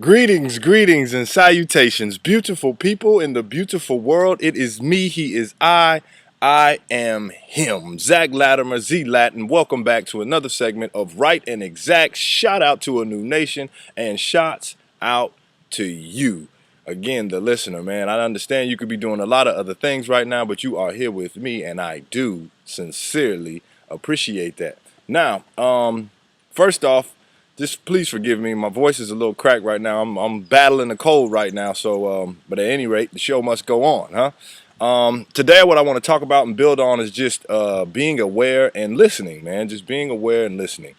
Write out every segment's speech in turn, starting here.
Greetings, and salutations, beautiful people in the beautiful world. It is me, he is I am him. Zach Latimer, Z Latin. Welcome back to another segment of Right and Exact. Shout out to a new nation and shots out to you. Again, the listener, man. I understand you could be doing a lot of other things right now, but you are here with me, and I do sincerely appreciate that. Now, first off, just please forgive me. My voice is a little cracked right now. I'm battling a cold right now. So, but at any rate, the show must go on, huh? Today, what I want to talk about and build on is just being aware and listening, man. Just being aware and listening.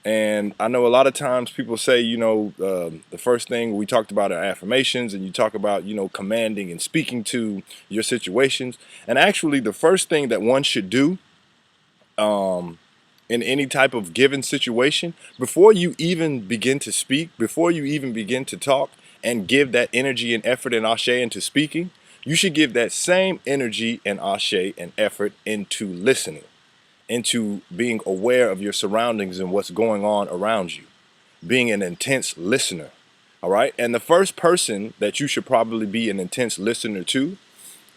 And I know a lot of times people say, the first thing we talked about are affirmations, and you talk about, commanding and speaking to your situations. And actually, the first thing that one should do, in any type of given situation, before you even begin to speak, before you even begin to talk and give that energy and effort and ashe into speaking, you should give that same energy and ashe and effort into listening, into being aware of your surroundings and what's going on around you, being an intense listener. All right. And the first person that you should probably be an intense listener to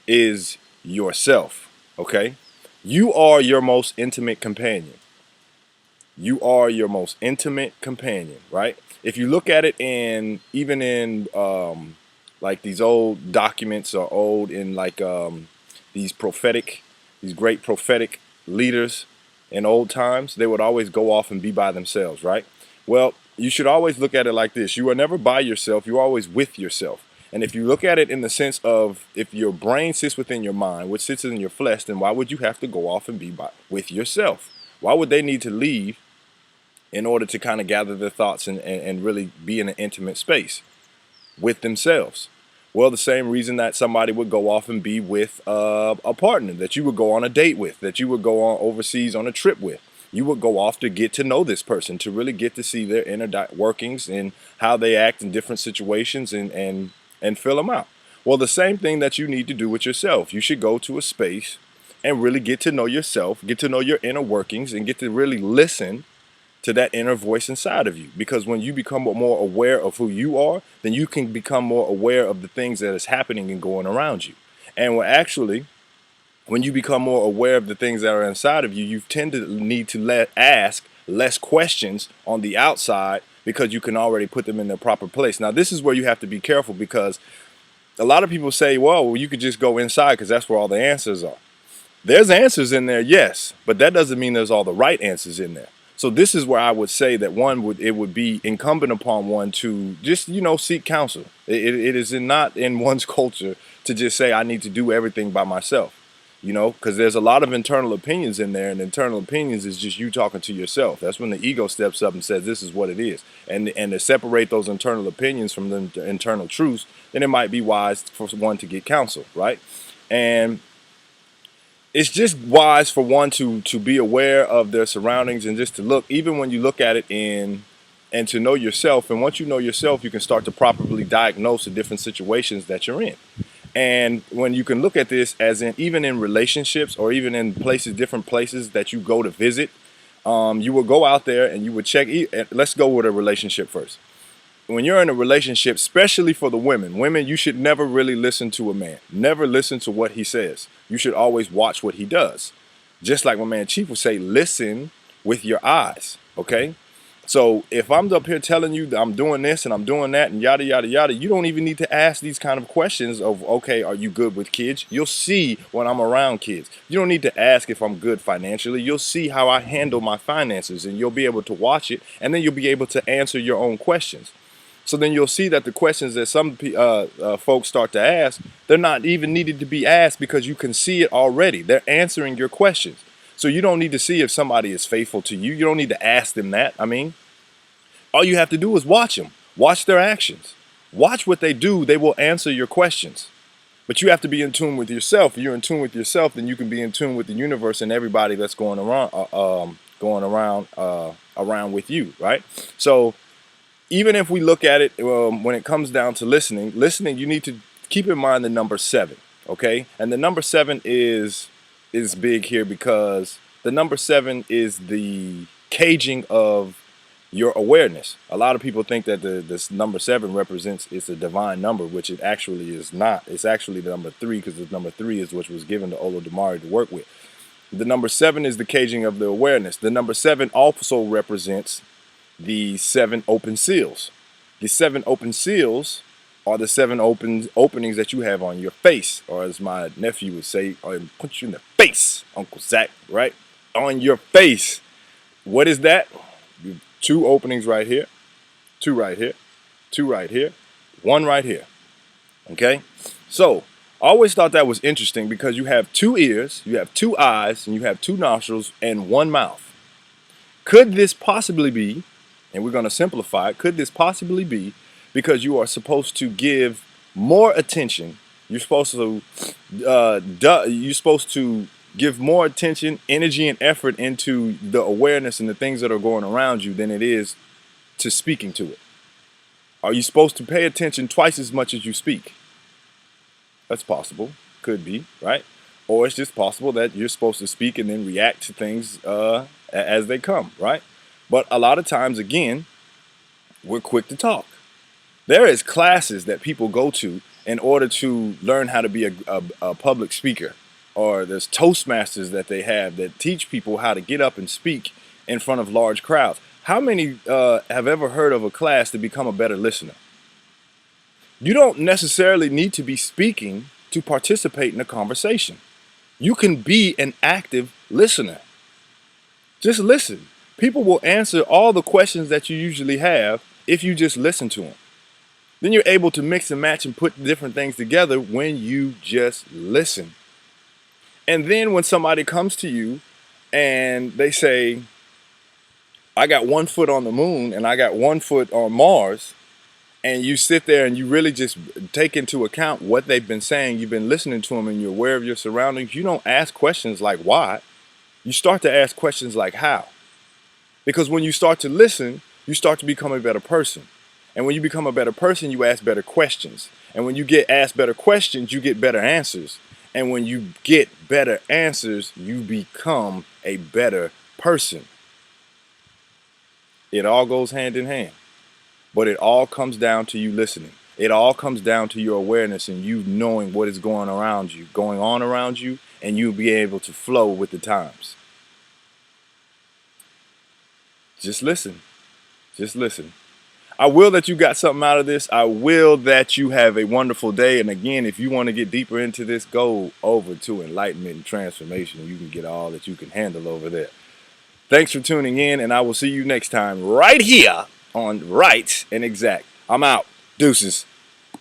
is yourself. Okay. You are your most intimate companion. You are your most intimate companion, right? If you look at it in even in like these old documents or old in like these prophetic, these great prophetic leaders in old times, they would always go off and be by themselves, right? Well, you should always look at it like this. You are never by yourself. You're always with yourself. And if you look at it in the sense of if your brain sits within your mind, which sits in your flesh, then why would you have to go off and be with yourself? Why would they need to leave in order to kind of gather their thoughts and really be in an intimate space with themselves? Well, the same reason that somebody would go off and be with a partner that you would go on a date with, that you would go on overseas on a trip with. You would go off to get to know this person, to really get to see their inner workings and how they act in different situations and fill them out. Well, the same thing that you need to do with yourself. You should go to a space and really get to know yourself, get to know your inner workings, and get to really listen to that inner voice inside of you. Because when you become more aware of who you are, then you can become more aware of the things that is happening and going around you. And when you become more aware of the things that are inside of you, you tend to need to ask less questions on the outside because you can already put them in their proper place. Now, this is where you have to be careful, because a lot of people say, well, you could just go inside because that's where all the answers are. There's answers in there, yes, but that doesn't mean there's all the right answers in there. So this is where I would say that it would be incumbent upon one to just, seek counsel. It is not in one's culture to just say, I need to do everything by myself, because there's a lot of internal opinions in there, and internal opinions is just you talking to yourself. That's when the ego steps up and says, this is what it is. And to separate those internal opinions from the internal truths, then it might be wise for one to get counsel, right? And it's just wise for one to be aware of their surroundings and just to look, even when you look at it and to know yourself. And once you know yourself, you can start to properly diagnose the different situations that you're in. And when you can look at this as in even in relationships or even in different places that you go to visit, you will go out there and you would check. Let's go with a relationship first. When you're in a relationship, especially for the women, you should never really listen to a man. Never listen to what he says. You should always watch what he does. Just like my man Chief would say, listen with your eyes, okay? So if I'm up here telling you that I'm doing this and I'm doing that and yada, yada, yada, you don't even need to ask these kind of questions of, okay, are you good with kids? You'll see when I'm around kids. You don't need to ask if I'm good financially. You'll see how I handle my finances, and you'll be able to watch it, and then you'll be able to answer your own questions. So then you'll see that the questions that some folks start to ask, they're not even needed to be asked, because you can see it already. They're answering your questions. So you don't need to see if somebody is faithful to you. You don't need to ask them that. I mean, all you have to do is watch them. Watch their actions. Watch what they do. They will answer your questions. But you have to be in tune with yourself. If you're in tune with yourself, then you can be in tune with the universe and everybody that's going around with you, right? So even if we look at it, when it comes down to listening, you need to keep in mind the number 7, okay? And the number 7 is big here, because the number 7 is the caging of your awareness. A lot of people think that this number 7 represents it's a divine number, which it actually is not. It's actually the number 3, because the number 3 is what was given to Olo Damari to work with. The number 7 is the caging of the awareness. The number 7 also represents the 7 open seals. The 7 open seals are the 7 openings that you have on your face, or as my nephew would say, I'll punch you in the face, Uncle Zach, right? On your face. What is that? 2 openings right here, 2 right here, 2 right here, 1 right here. Okay? So, I always thought that was interesting because you have 2 ears, you have 2 eyes, and you have 2 nostrils and 1 mouth. Could this possibly be, and we're going to simplify it, could this possibly be because you are supposed to give more attention, you're supposed to give more attention, energy, and effort into the awareness and the things that are going around you than it is to speaking to it? Are you supposed to pay attention twice as much as you speak? That's possible. Could be, right? Or it's just possible that you're supposed to speak and then react to things as they come, right? But a lot of times, again, we're quick to talk. There is classes that people go to in order to learn how to be a public speaker. Or there's Toastmasters that they have that teach people how to get up and speak in front of large crowds. How many have ever heard of a class to become a better listener? You don't necessarily need to be speaking to participate in a conversation. You can be an active listener. Just listen. People will answer all the questions that you usually have if you just listen to them. Then you're able to mix and match and put different things together when you just listen. And then when somebody comes to you and they say, I got 1 foot on the moon and I got 1 foot on Mars, and you sit there and you really just take into account what they've been saying, you've been listening to them and you're aware of your surroundings, you don't ask questions like why. You start to ask questions like how. Because when you start to listen, you start to become a better person. And when you become a better person, you ask better questions. And when you get asked better questions, you get better answers. And when you get better answers, you become a better person. It all goes hand in hand. But it all comes down to you listening. It all comes down to your awareness and you knowing what is going on around you, and you being able to flow with the times. Just listen. Just listen. I will that you got something out of this. I will that you have a wonderful day. And again, if you want to get deeper into this, go over to Enlightenment and Transformation. You can get all that you can handle over there. Thanks for tuning in, and I will see you next time right here on Right and ExZach. I'm out. Deuces.